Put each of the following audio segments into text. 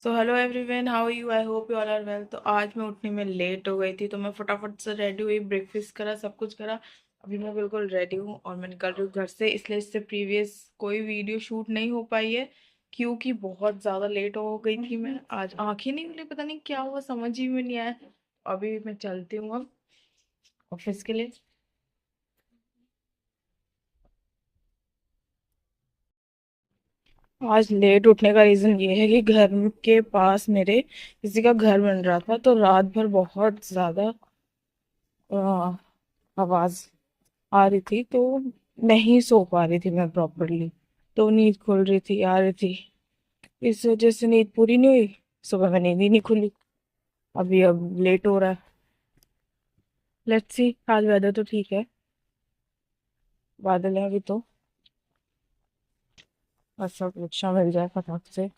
So hello everyone, how you? I hope you all are well. तो आज मैं उठने में लेट हो गई थी, तो मैं फटाफट से रेडी हुई, ब्रेकफास्ट करा, सब कुछ करा। अभी मैं बिल्कुल रेडी हूँ और मैं निकल रही हूँ घर से। इसलिए इससे प्रीवियस कोई वीडियो शूट नहीं हो पाई है क्योंकि बहुत ज़्यादा लेट हो गई थी। मैं आज आंखें नहीं खुली, पता नहीं क्या हुआ, समझ ही में नहीं आया। अभी मैं चलती हूँ अब ऑफिस के लिए। आज लेट उठने का रीज़न ये है कि घर के पास मेरे किसी का घर बन रहा था, तो रात भर बहुत ज़्यादा आवाज आ रही थी, तो नहीं सो पा रही थी मैं प्रॉपरली। तो नींद खुल रही थी, आ रही थी, इस वजह से नींद पूरी नहीं हुई। सुबह में नींद ही नहीं खुली। अभी अब लेट हो रहा है। Let's see. आज वेदर तो ठीक है, बादल है अभी तो, बस सब रिक्शा मिल जाए फटाक से।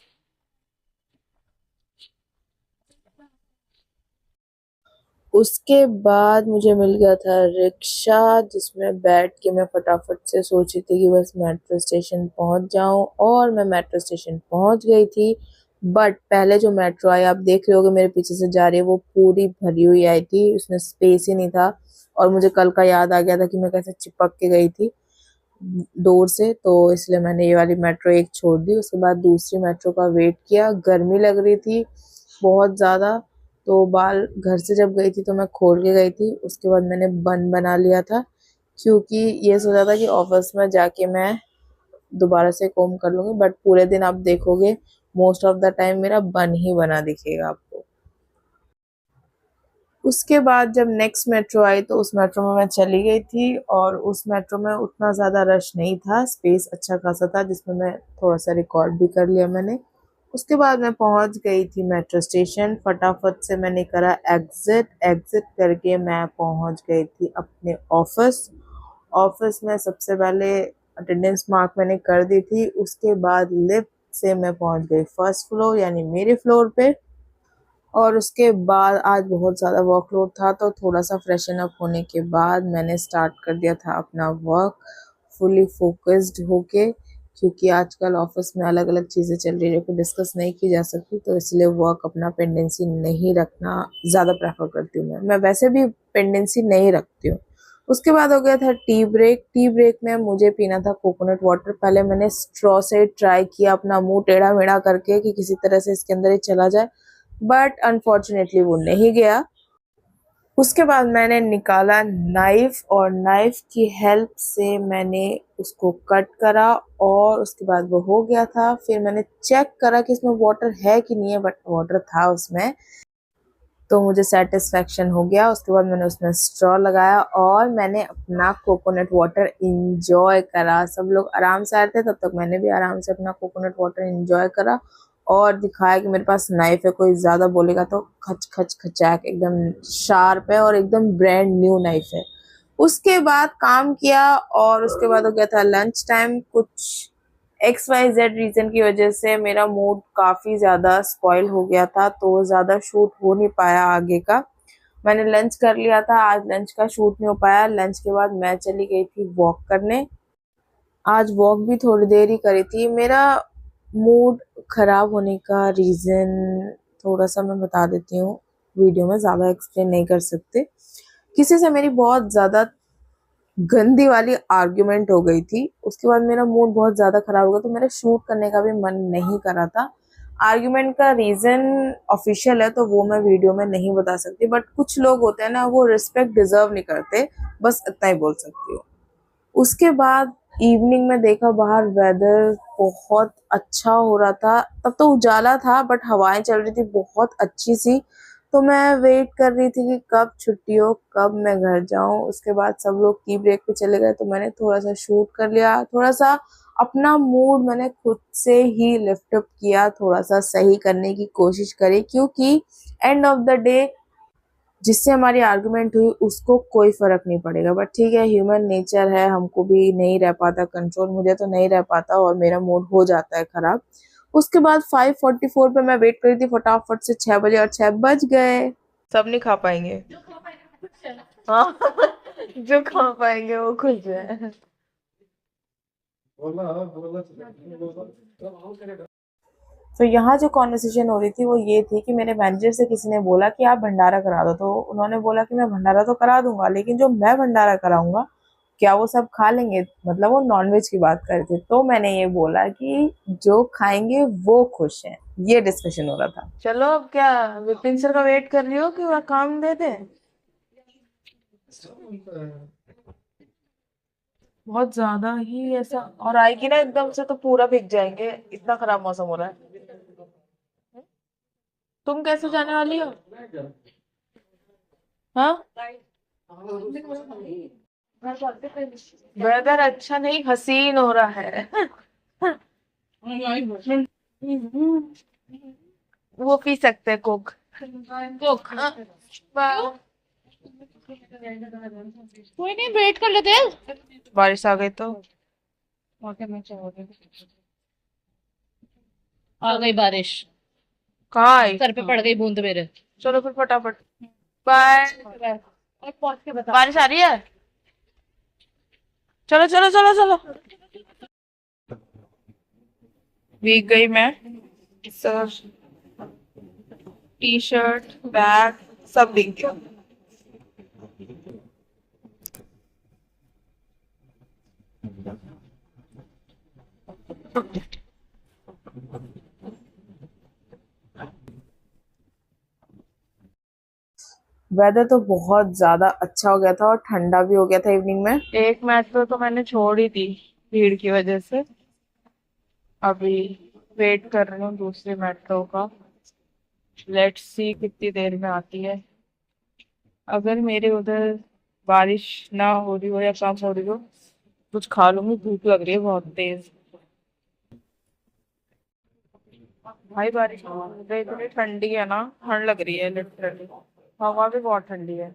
उसके बाद मुझे मिल गया था रिक्शा, जिसमें बैठ के मैं फटाफट से सोची थी कि बस मेट्रो स्टेशन पहुंच जाऊं, और मैं मेट्रो स्टेशन पहुंच गई थी। बट पहले जो मेट्रो आई, आप देख रहे होगे मेरे पीछे से जा रही है, वो पूरी भरी हुई आई थी, उसमें स्पेस ही नहीं था। और मुझे कल का याद आ गया था कि मैं कैसे चिपक के गई थी डोर से, तो इसलिए मैंने ये वाली मेट्रो एक छोड़ दी। उसके बाद दूसरी मेट्रो का वेट किया, गर्मी लग रही थी बहुत ज़्यादा। तो बाल घर से जब गई थी तो मैं खोल के गई थी, उसके बाद मैंने बन बना लिया था, क्योंकि ये सोचा था कि ऑफिस में जाके मैं दोबारा से कोम कर लूंगी। बट पूरे दिन आप देखोगे, मोस्ट ऑफ द टाइम मेरा बन ही बना दिखेगा आपको। उसके बाद जब नेक्स्ट मेट्रो आई तो उस मेट्रो में मैं चली गई थी, और उस मेट्रो में उतना ज़्यादा रश नहीं था, स्पेस अच्छा खासा था, जिसमें मैं थोड़ा सा रिकॉर्ड भी कर लिया मैंने। उसके बाद मैं पहुंच गई थी मेट्रो स्टेशन, फटाफट से मैंने करा एग्जिट। एग्जिट करके मैं पहुंच गई थी अपने ऑफिस। ऑफिस में सबसे पहले अटेंडेंस मार्क मैंने कर दी थी, उसके बाद लिफ्ट से मैं पहुंच गई फर्स्ट फ्लोर यानी मेरे फ्लोर पे। और उसके बाद आज बहुत ज़्यादा वर्कलोड था, तो थोड़ा सा फ्रेशन अप होने के बाद मैंने स्टार्ट कर दिया था अपना वर्क, फुली फोकस्ड होके, क्योंकि आजकल ऑफिस में अलग अलग चीज़ें चल रही है जो कि डिस्कस नहीं की जा सकती, तो इसलिए वर्क अपना पेंडेंसी नहीं रखना ज़्यादा प्रेफर करती हूँ। मैं वैसे भी पेंडेंसी नहीं रखती हूँ। उसके बाद हो गया था टी ब्रेक। टी ब्रेक में मुझे पीना था कोकोनट वाटर। पहले मैंने स्ट्रॉ से ट्राई किया अपना मुंह टेढ़ा मेढ़ा करके कि किसी तरह से इसके अंदर ही चला जाए, बट अनफॉर्चुनेटली वो नहीं गया। उसके बाद मैंने निकाला नाइफ, और नाइफ की हेल्प से मैंने उसको कट करा, और उसके बाद वो हो गया था। फिर मैंने चेक करा कि इसमें वाटर है कि नहीं है, बट वाटर था उसमें, तो मुझे सेटिस्फेक्शन हो गया। उसके बाद मैंने उसमें स्ट्रॉ लगाया और मैंने अपना कोकोनट वाटर इंजॉय करा। सब लोग आराम से आए थे, तब तक मैंने भी आराम से अपना कोकोनट वाटर इंजॉय करा और दिखाया कि मेरे पास नाइफ है। कोई ज्यादा बोलेगा तो खच खच खचाक एकदम शार्प है, और एकदम ब्रांड न्यू नाइफ है। उसके बाद काम किया, और उसके बाद हो गया था लंच टाइम। कुछ XYZ रीजन की वजह से मेरा मूड काफी ज्यादा स्पॉइल हो गया था, तो ज्यादा शूट हो नहीं पाया आगे का। मैंने लंच कर लिया था, आज लंच का शूट नहीं हो पाया। लंच के बाद मैं चली गई थी वॉक करने। आज वॉक भी थोड़ी देर ही करी थी। मेरा मूड खराब होने का रीजन थोड़ा सा मैं बता देती हूँ, वीडियो में ज्यादा एक्सप्लेन नहीं कर सकते। किसी से मेरी बहुत ज्यादा गंदी वाली आर्ग्यूमेंट हो गई थी, उसके बाद मेरा मूड बहुत ज्यादा खराब हो गया, तो मेरा शूट करने का भी मन नहीं कर रहा था। आर्ग्यूमेंट का रीजन ऑफिशियल है तो वो मैं वीडियो में नहीं बता सकती, बट कुछ लोग होते हैं ना, वो रिस्पेक्ट डिजर्व नहीं करते, बस इतना ही बोल सकती हूँ। उसके बाद इवनिंग में देखा बाहर वेदर बहुत अच्छा हो रहा था। तब तो उजाला था बट हवाएं चल रही थी बहुत अच्छी सी। तो मैं वेट कर रही थी कि कब छुट्टी हो, कब मैं घर जाऊं। उसके बाद सब लोग टी ब्रेक पे चले गए, तो मैंने थोड़ा सा शूट कर लिया। थोड़ा सा अपना मूड मैंने खुद से ही लिफ्ट अप किया, थोड़ा सा सही करने की कोशिश करी, क्योंकि एंड ऑफ द डे जिससे हमारी आर्गुमेंट हुई उसको कोई फर्क नहीं पड़ेगा। बट ठीक है, ह्यूमन नेचर है, हमको भी नहीं रह पाता कंट्रोल, मुझे तो नहीं रह पाता और मेरा मूड हो जाता है खराब। उसके बाद 5:44 पे मैं वेट करी थी फटाफट से 6 बजे, और 6 बज गए। सब नहीं खा पाएंगे। हाँ। जो खा पाएंगे वो खुश है। तो यहाँ जो कॉन्वर्सेशन हो रही थी वो ये थी कि मेरे मैनेजर से किसी ने बोला कि आप भंडारा करा दो, तो उन्होंने बोला कि मैं भंडारा तो करा दूंगा, लेकिन जो मैं भंडारा कराऊंगा क्या वो सब खा लेंगे, मतलब वो नॉनवेज की बात कर रहे थे। तो मैंने ये बोला कि जो खाएंगे वो खुश हैं, ये डिस्कशन हो रहा था। चलो अब क्या विपिन सर का वेट कर रही हो कि वह काम दे दे? बहुत ज्यादा ही ऐसा और आएगी ना एकदम से तो पूरा भीग जाएंगे, इतना खराब मौसम हो रहा है। तुम कैसे जाने वाली हो? हाँ, वेदर अच्छा नहीं, हसीन हो रहा है। वो पी सकते हैं कोक। कोक हाँ। कोई नहीं, वेट कर लेते हैं, बारिश आ गई तो। आ गई बारिश, कहाँ आई? सर पे पड़ गई बूंद मेरे। चलो फिर फटाफट बाय। और पहुंच के बता। बारिश आ रही है, चलो चलो चलो चलो। भीग गई मैं, सर टी शर्ट बैग सब भीग गया। वेदर तो बहुत ज्यादा अच्छा हो गया था और ठंडा भी हो गया था इवनिंग में। एक मेट्रो तो मैंने छोड़ ही दी भीड़ की वजह से, अभी वेट कर रही हूँ दूसरी मेट्रो का। लेट्स सी कितनी देर में आती है। अगर मेरे उधर बारिश ना हो रही हो या कम हो रही हो, कुछ खा लूंगी, भूख लग रही है बहुत तेज। भाई बारिश मुझे इतनी ठंडी है ना, ठंड लग रही है लिटरली, हवा भी बहुत ठंडी है।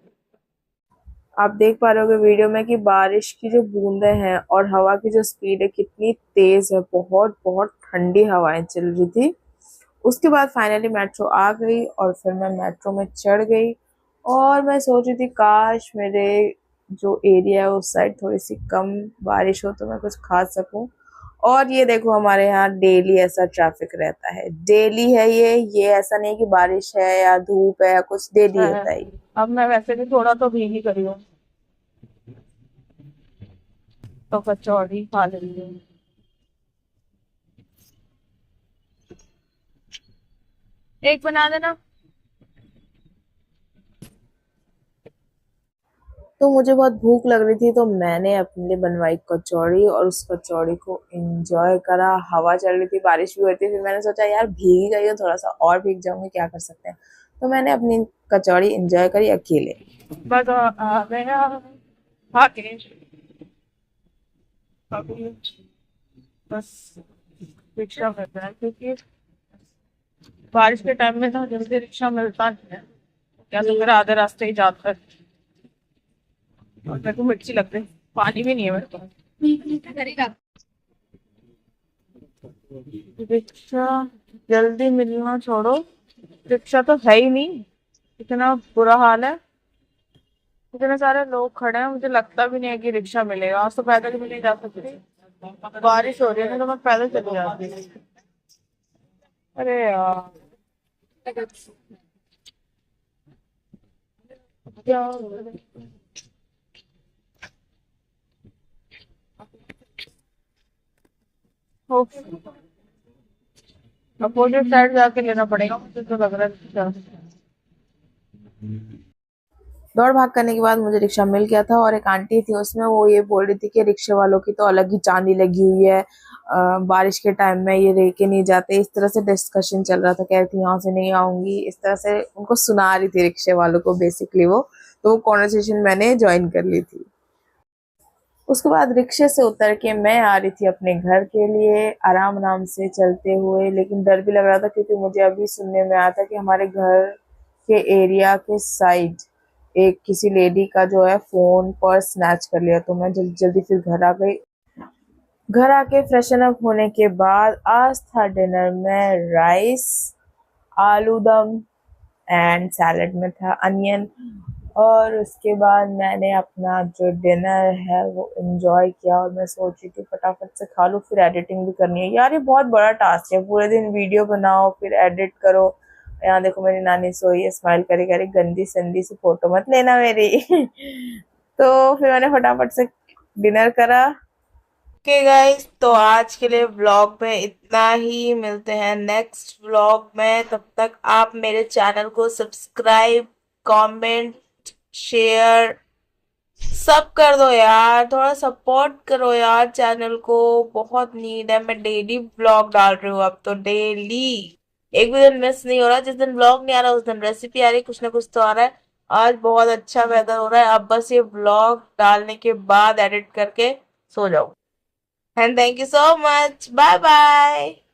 आप देख पा रहे होगे वीडियो में कि बारिश की जो बूंदें हैं और हवा की जो स्पीड है कितनी तेज है, बहुत बहुत ठंडी हवाएं चल रही थी। उसके बाद फाइनली मेट्रो आ गई और फिर मैं मेट्रो में चढ़ गई और मैं सोच रही थी काश मेरे जो एरिया है उस साइड थोड़ी सी कम बारिश हो तो मैं कुछ खा सकूं। और ये देखो हमारे यहाँ डेली ऐसा ट्रैफिक रहता है, डेली है ये ऐसा नहीं कि बारिश है या धूप है या कुछ, डेली है। होता है। अब मैं वैसे भी थोड़ा तो भीग ही करी हूँ, तो कचौड़ी खा लेंगे। एक बना देना। तो मुझे बहुत भूख लग रही थी तो मैंने अपने लिए बनवाई कचौड़ी और उस कचौड़ी को एंजॉय करा। हवा चल रही थी, बारिश भी हो रही थी, फिर मैंने सोचा यार भीग गई हूँ, थोड़ा सा और भीग जाऊंगी, क्या कर सकते हैं। तो मैंने अपनी कचौड़ी एंजॉय करी अकेले। बस आ गया आके, अभी बस रिक्शा मिल रहा है क्योंकि बारिश के टाइम में ना जल्दी रिक्शा मिलता नहीं है, या तो मेरा आधे रास्ते ही जाता है। और मेरे को मिर्ची लग रही, पानी भी नहीं है मेरे पास। रिक्शा जल्दी मिलना छोड़ो, रिक्शा तो है ही नहीं, इतना बुरा हाल है। इतने सारे लोग खड़े हैं, मुझे लगता भी नहीं है कि रिक्शा मिलेगा। आज तो पैदल भी नहीं जा सकती, बारिश हो रही है ना, तो मैं पैदल चली जाती। अरे यार क्या अपोजिट साइड जाके लेना पड़ेगा मुझे तो लग रहा है। दौड़ भाग करने के बाद मुझे रिक्शा मिल गया था और एक आंटी थी उसमें, वो ये बोल रही थी कि रिक्शे वालों की तो अलग ही चांदी लगी हुई है, बारिश के टाइम में ये लेके नहीं जाते। इस तरह से डिस्कशन चल रहा था, कह रही थी यहाँ से नहीं आऊंगी, इस तरह से उनको सुना रही थी रिक्शे वालों को बेसिकली वो। तो वो कॉन्वर्सेशन मैंने ज्वाइन कर ली थी। उसके बाद रिक्शे से उतर के मैं आ रही थी अपने घर के लिए आराम आराम से चलते हुए, लेकिन डर भी लग रहा था क्योंकि मुझे अभी सुनने में आया था कि हमारे घर के एरिया के साइड एक किसी लेडी का जो है फोन पर्स स्नैच कर लिया। तो मैं जल्दी जल्दी फिर घर आ गई। घर आके फ्रेशन अप होने के बाद आज था डिनर में राइस, आलू दम एंड सैलेड में था अनियन। और उसके बाद मैंने अपना जो डिनर है वो एंजॉय किया और मैं सोच रही थी फटाफट से खा लूँ, फिर एडिटिंग भी करनी है। यार ये बहुत बड़ा टास्क है, पूरे दिन वीडियो बनाओ फिर एडिट करो। यहाँ देखो मेरी नानी सोई है, स्माइल करे करे, गंदी संदी सी फोटो मत लेना मेरी। तो फिर मैंने फटाफट से डिनर करा। ओके गाइस, तो आज के लिए व्लॉग में इतना ही। मिलते हैं नेक्स्ट व्लॉग में। तब तक आप मेरे चैनल को सब्सक्राइब, कमेंट, शेयर सब कर दो यार। थोड़ा सपोर्ट करो यार, चैनल को बहुत नीड है। मैं डेली व्लॉग डाल रही हूँ अब तो, डेली। एक भी दिन मिस नहीं हो रहा। जिस दिन व्लॉग नहीं आ रहा उस दिन रेसिपी आ रही, कुछ ना कुछ तो आ रहा है। आज बहुत अच्छा वेदर हो रहा है, अब बस ये व्लॉग डालने के बाद एडिट करके सो जाओ। And thank you so much. Bye bye.